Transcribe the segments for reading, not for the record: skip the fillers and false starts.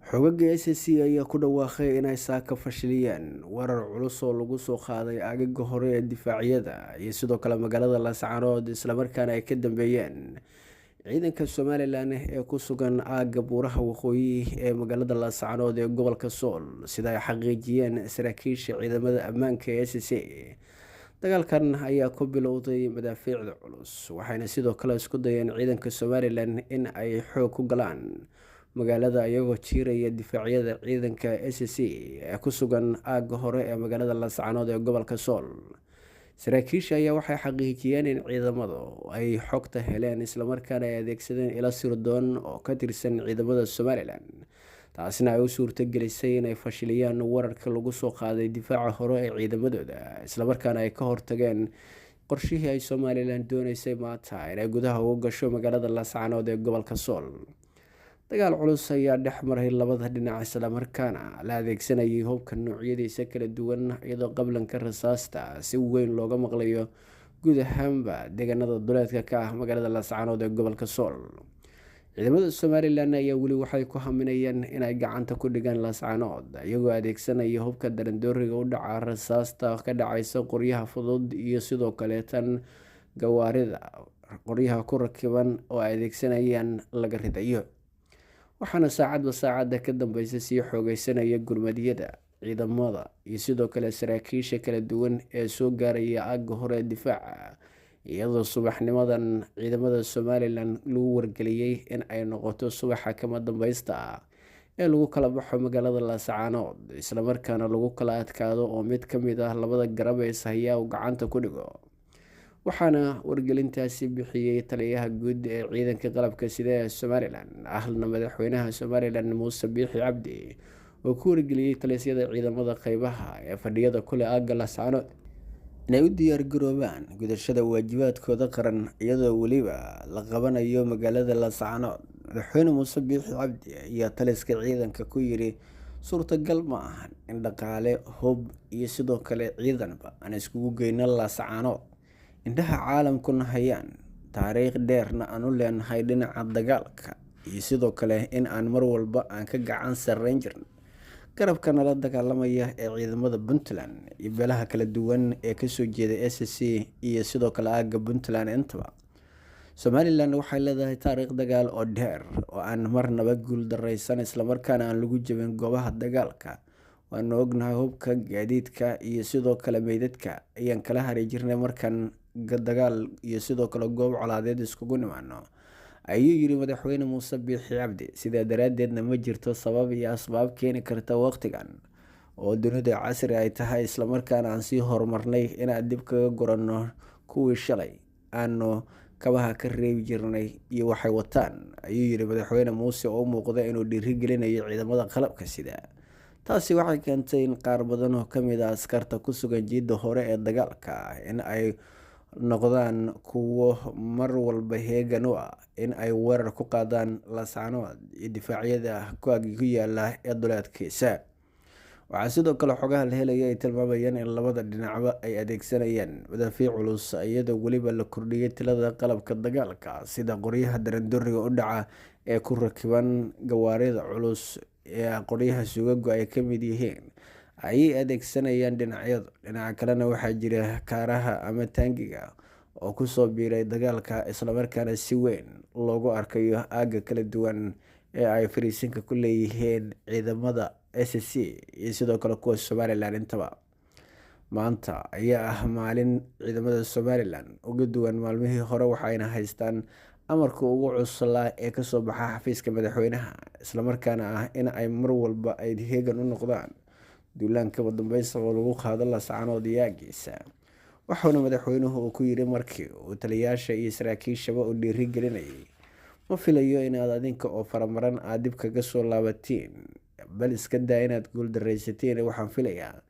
Xoogagga SSC ayaa ku dhawaaqay inay saaka fashiliyeen weerar culus oo lagu soo qaaday aagagga hore ee difaacyada iyo sidoo kale magaalada Laascaanood islamarkaana ay ka dambeeyeen ciidanka Somalilan ee ku sugan aagga buuraha waqooyi ee magaalada Laascaanood ee gobolka Sool sida ay xaqiijiyeen saraakiisha ciidamada ammaanka ee SSC. Dagaalkan ayaa ku bilowday madaafiicda culus waxayna sidoo kale isku dayeen ciidanka Somalilan in ay xoog ku galaan magaalada iyagoo jiiraya difaacyada ciidanka SSC ee ku sugan aagga hore ee magaalada Laascaanood ee gobolka Sool. Saraakiisha ayaa waxay xaqiijiyeen in ciidamadu ay xogta heleen islamarkaana ay adeegsadeen ilo sirdoon oo ka tirsan ciidamada Somalilan, taasina ay u suurtagelisay inay fashiliyaan weerarka lagu soo qaaday difaaca hore ee ciidamadooda islamarkaana ay ka hortageen qorshihii ay Somalilan dooneysay maanta inay gudaha uga gasho magaalada Laascaanood ee gobolka Sool. Dagaal culus ayaa dhex maray labada dhinac islamarkaana la adeegsanayay hubka noocyadiisa kala duwan iyadoo qablanka rasaasta si weyn looga maqlayo guud ahaanba deegaanada duleedka ka ah magaalada Laascaanood ee gobolka Sool. Ciidamada Somalilan ayaa weli waxay ku haminayaan inay gacanta ku dhigaan Laascaanood iyagoo adeegsanaya hubka darandooriga u dhaca rasaasta ka dhacaysa qoryaha fudud iyo sidoo kale tan gawaarida qoryaha ku rakiban oo ay adeegsanayaan laga ridayo. Waxaana saacadba saacada ka dambeysa sii xoogeysanaya gurmadiyada ciidamada iyo sidoo kale saraakiisha kala duwan ee soo gaaraya aagga hore difaaca, iyadoo subaxnimadan ciidamada Somalilan lagu wargeliyay in ay noqoto subaxa kama dambeysta ah ee lagu kala baxo magaalada Laascaanood islamarkaana lagu kala adkaado oo mid ka mid ah labada garab ee haya uu gacanta ku dhigo. Waxaana wargelintaasi bixiyay taliyaha guud ee ciidanka qalabka sida ee Somalilan ahna madaxweynaha Somalilan Muuse Biixi Cabdi oo ku wargeliyay talisyada ciidamada qaybaha ee fadhiyada kule aagga Laascaanood inay u diyaar garoobaan gudashada waajibaadkooda qaran iyadoo weliba la qabanayo magaalada Laascaanood. Madaxweyne Muuse Biixi Cabdi ayaa taliska ciidanka ku yiri suurtagal ma ahan in dhaqaale, hub iyo sidoo kale ciidanba aan iskugu geyno Laascaanood. Indhaha caalamkuna hayaan taariikh dheerna aan u leenahay dhinaca dagaalka iyo sidoo kale in aan mar walba aan ka gacan sarreyn jirno garabka nala dagaalamaya ee ciidamada Puntland iyo beelaha kala duwan ee kasoo jeeda SSC iyo sidoo kale aagga Puntland intaba. Somalilan waxay leedahay taariikh dagaal oo dheer oo aan marnaba guul dareysan islamarkaana aan lagu jabin goobaha dagaalka. Waan ognahay hubka, gaadiidka iyo sidoo kale meydadka ayaan kala hari jirnay markaan dagaal iyo sidoo kale goob colaadeed iskugu nimaano, ayuu yiri madaxweyne Muuse Biixi Cabdi. Sidaa daraadeedna ma jirto sabab iyo asbaab keeni karta waqtigan oo dunida casri ay tahay islamarkaana aan sii horumarnay inaan dib kaga guranno kuwii shalay aanu kabaha ka reebi jirnay iyo waxay wataan, ayuu yiri madaxweyne Muuse oo u muuqda inuu dhiirigelinayo ciidamada qalabka sida. Taasi waxay keentay in qaar badan oo ka mid ah askarta ku sugan jiidda hore ee dagaalka in ay noqdaan kuwo mar walba heegan u ah in ay weerar ku qaadaan Laascaanood iyo difaacyada ku yaala ee duleedkiisa. Waxaa sidoo kale xogaha la helaya ay tilmaamayaan in labada dhinacba ay adeegsanayaan madaafiic culus iyadoo weliba la kordhiyay tirada qalabka dagaalka sida qoryaha darandooriga u dhaca ee ku rakiban gawaarida culus ee qoryaha suugagu ay ka mid yihiin ayay adeegsanayaan dhinacyadu. Dhinaca kalena waxaa jira kaaraha ama taangiga oo kusoo biiray dagaalka islamarkaana si weyn loogu arkayo aagga kala duwan ee ay fariisinka ku leeyihiin ciidamada SSC iyo sidoo kale kuwa Somalilan intaba. Maanta ayaa ah maalin ciidamada Somalilan uga duwan maalmihii hore, waxayna haystaan amarka ugu cuslaa ee kasoo baxa xafiiska madaxweynaha islamarkaana ah in ay mar walba ay heegan u noqdaan duulaanka dambeysa oo lagu qaado Laascaanood iyo aagiisa. Waxaana madaxweynuhu uu ku yiri markii uu taliyayaasha iyo saraakiishaba u dhiirigelinayay, ma filayo inaad adinka oo faramaran aad dib kaga soo laabatiin, bal iska daa inaad guul dareysatiin. Waxaan filayaa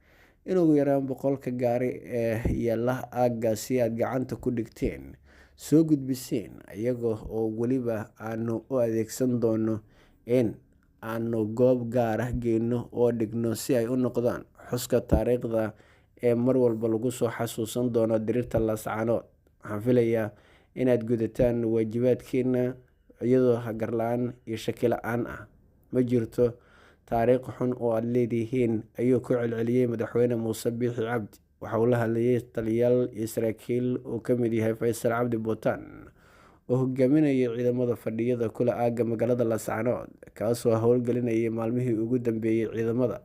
in ugu yaraan 100 gaari ee yaala aaggaasi aad gacanta ku dhigteen soo gudbiseen, iyaga oo weliba aanu u adeegsan doono in aanu goob gaar ah geyno oo dhigno si ay u noqdaan xuska taariikhda ee mar walba lagu soo xasuusan doono dirirta Laascaanood. Waxaan filayaa inaad gudataan waajibaadkiina iyadoo hagar la-aan iyo shaki la-aan ah. Ma jirto taariikh xun oo aad leedihiin, ayuu ku celceliyey madaxweyne muuse biixi cabdi. Waxa uu la hadlayay taliyayaal iyo saraakiil uu ka mid yahay Faysal Cabdi Bootaan oo hogaaminayay ciidamada fadhiyada kula aagga magaalada Laascaanood, kaasoo howlgelinayay maalmihii ugu dambeeyay ciidamada,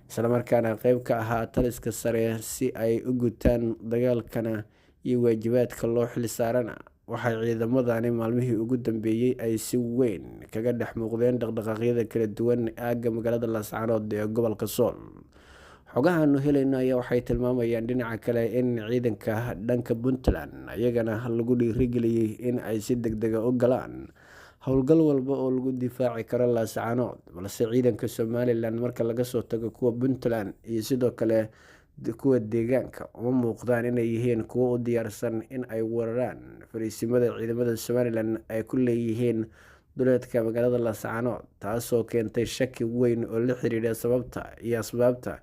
islamarkaana qayb ka ahaa taliska sare si ay u gutaan dagaalkana iyo waajibaadka loo xilsaarana. Waxay ciidamadani maalmihii ugu dambeeyay ay si weyn kaga dhex muuqdeen dhaqdhaqaaqyada kala duwan ee aagga magaalada Laascaanood ee gobolka Sool. Xogaha aanu helayno ayaa waxay tilmaamayaan dhinaca kale in ciidanka dhanka Puntland ayagana lagu dhiirigeliyey in ay si degdeg ah u galaan howlgal walba oo lagu difaaci karo Laascaanood, balse ciidanka Somalilan marka laga soo tago kuwa Puntland iyo sidoo kale kuwa deegaanka uma muuqdaan inay yihiin kuwo u diyaarsan in ay weeraraan fariisimada ciidamada Somalilan ay ku leeyihiin duleedka magaalada Laascaanood, taasoo keentay shaki weyn oo la xiriira sababta iyo asbaabta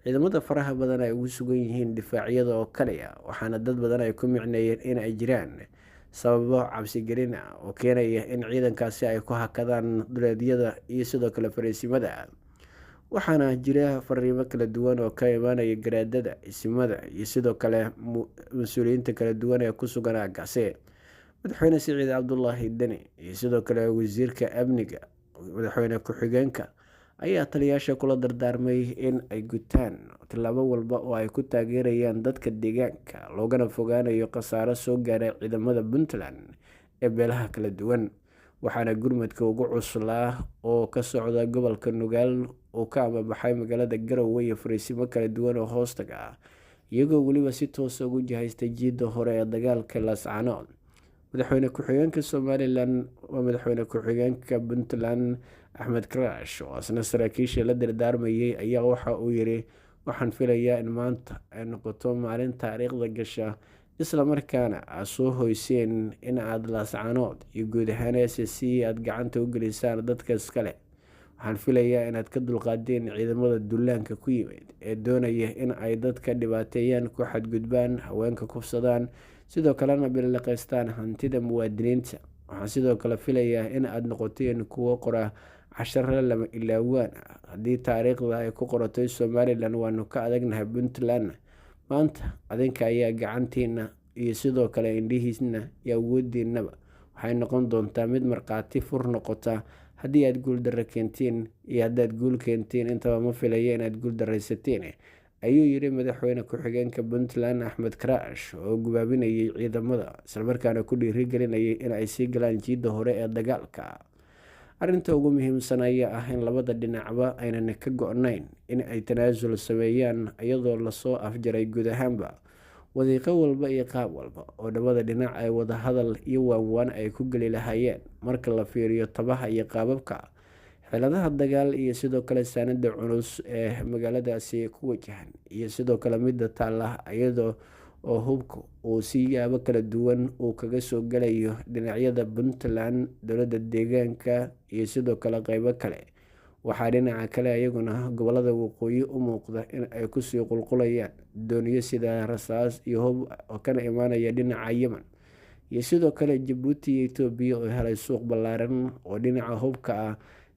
ciidamada faraha badan ay ugu sugan yihiin difaacyada oo kaliya. Waxaana dad badan ay ku micneeyeen in ay jiraan sababo cabsigelin ah oo keenaya in ciidankaasi ay ku hakadaan duleedyada iyo sidoo kale fariisimada. Waxaana jira fariimo kala duwan oo ka imaanaya garaadada, isimada iyo sidoo kale mas-uuliyiinta kala duwan ee ku sugan aaggaasi. Madaxweyne Siciid Cabdulaahi Deni iyo sidoo kale wasiirka amniga, madaxweyne ku-xigeenka ayaa taliyayaasha kula dardaarmay in ay gutaan tallaabo walba oo ay ku taageerayaan dadka deegaanka, loogana fogaanayo khasaaro soo gaara ciidamada Puntland ee beelaha kala duwan. Waxaana gurmadka ugu cuslaa oo ka socda gobolka Nugaal uu ka amabaxay magaalada Garowe iyo fariisimo kala duwan oo hoostaga ah, iyagoo weliba si toos ugu jihaystay jiidda hore ee dagaalka Laascaanood. Madaxweyne ku-xigeenka Somalilan waa madaxweyne ku-xigeenka Puntland Axmed Karaash oo asna saraakiisha la dardaarmayay ayaa waxa uu yiri, waxaan filayaa in maanta ay noqoto maalin taariikhda gasha, isla markaana aad soo hoyseen in aad Laascaanood iyo guud ahaan SSC aad gacanta u gelisaan dadka iskale. Waxaan filayaa inaad ka dulqaadeen ciidamada duulaanka ku yimid ee doonaya in ay dadka dhibaateeyaan, ku xadgudbaan, haweenka kufsadaan, sidoo kalena bililiqaystaan hantida muwaadiniinta. Waxaan sidoo kale filayaa in aad noqoteen kuwo qora casharo lama ilaawaan ah. Haddii taariikhda ay ku qoratay Somalilan waanu ka adagnahay Puntland, maanta adinka ayaa gacantiina iyo sidoo kale indhihiisna iyo awoodiinaba waxay noqon doontaa mid markhaati fur noqota. Haddii aad guul darro keentiin iyo haddaad guul keentiin, intaba ma filaya inaad guul darraysateen, ayuu yiri madaxweyne ku-xigeenka Puntland Axmed Karaash oo gubaabinayay ciidamada, islamarkaana ku dhiirigelinayay in ay sii galaan jiidda hore ee dagaalka. Arrinta ugu muhiimsan ayaa ah in labada dhinacba aynan ka go'nayn in ay tanaasul sameeyaan, iyadoo lasoo afjaray guud ahaanba wadiiqo walba iyo qaab walba oo labada dhinac ay wada hadal iyo waanwaan ay ku geli lahaayeen. Marka la fiiriyo tabaha iyo qaababka xeeladaha dagaal iyo sidoo kale saanada culus ee magaaladaasi ku wajahan iyo sidoo kale midda taalla, iyadoo oo hubka uu siyaabo kala duwan uu kaga soo galayo dhinacyada Puntland, dowladda deegaanka iyo sidoo kale qaybo kale. Waxaa dhinaca kale iyaguna gobolada waqooyi u muuqda in ay kusii qulqulayaan dooniyo sida rasaas iyo hub oo kana imaanaya dhinaca Yemen iyo sidoo kale Jabuuti iyo Itoobiya oo helay suuq ballaaran oo dhinaca hubka ah,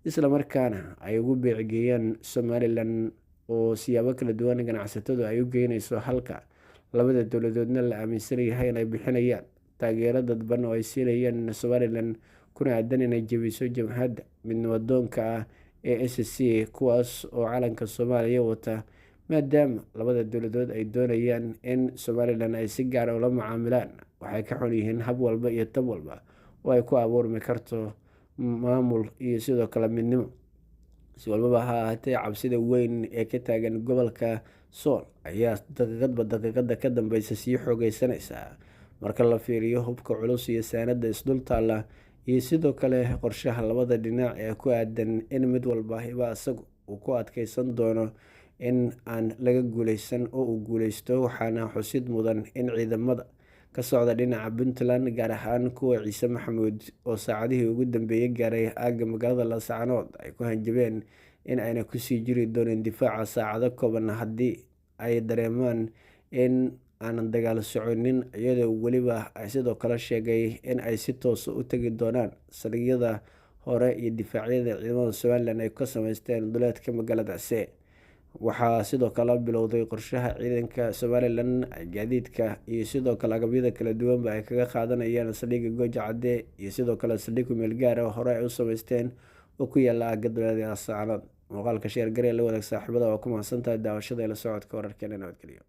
isla markaana ay ugu beecgeeyaan Somalilan oo siyaabo kala duwan ganacsatadu ay u geynayso, halka labada dowladoodna la aaminsan yahay inay bixinayaan taageero dadban oo ay siinayaan Somalilan kuna aadan inay jebiso jabhadda midnimadoonka ah ee SSC, kuwaas oo calanka Soomaaliya wata, maadaama labada dowladood ay doonayaan in Somalilan ay si gaar ah ula macaamilaan. Waxay ka xun yihiin hab walba iyo tab walba oo ay ku abuurmi karto maamul iyo sidoo kale midnimo. Si walbaba ha ahaatee, cabsida weyn ee ka taagan gobolka Sool ayaa daqiiqadba daqiiqada ka dambeysa sii xoogeysanaysa marka la fiiriyo hubka culus iyo saanada isdul taalla iyo sidoo kale qorshaha labada dhinac ee ku aadan in mid walba isagu uu ku adkeysan doono in aan laga guuleysan oo uu guuleysto. Waxaana xusid mudan in ciidamada ka socda dhinaca Puntland, gaar ahaan kuwa Ciise Maxamuud oo saacadihii ugu dambeeyay gaaray aagga magaalada Laascaanood, ay ku hanjabeen in ayna kusii jiri doonin difaaca saacado kooban haddii ay dareemaan in aanan dagaal soconin, iyadoo weliba ay sidoo kale sheegay in ay si toos u tagi doonaan saldhigyada hore iyo difaacyada ciidamada Somalilan ay ka sameysteen duleedka magaaladaasi. Waxaa sidoo kale bilowday qorshaha ciidanka Somalilan gaadiidka iyo sidoo kale agabyada kala duwanba ay kaga qaadanayaan saldhigga Gooja Cadde iyo sidoo kale saldhig ku meel gaar ah hore ay u sameysteen oo ku yaala aagga duleedka Laascaanood. Muuqaalka sheer garee la wadaag saaxiibada waa ku mahadsantahay daawashada iyo la socodka wararkeena nabadgelyo.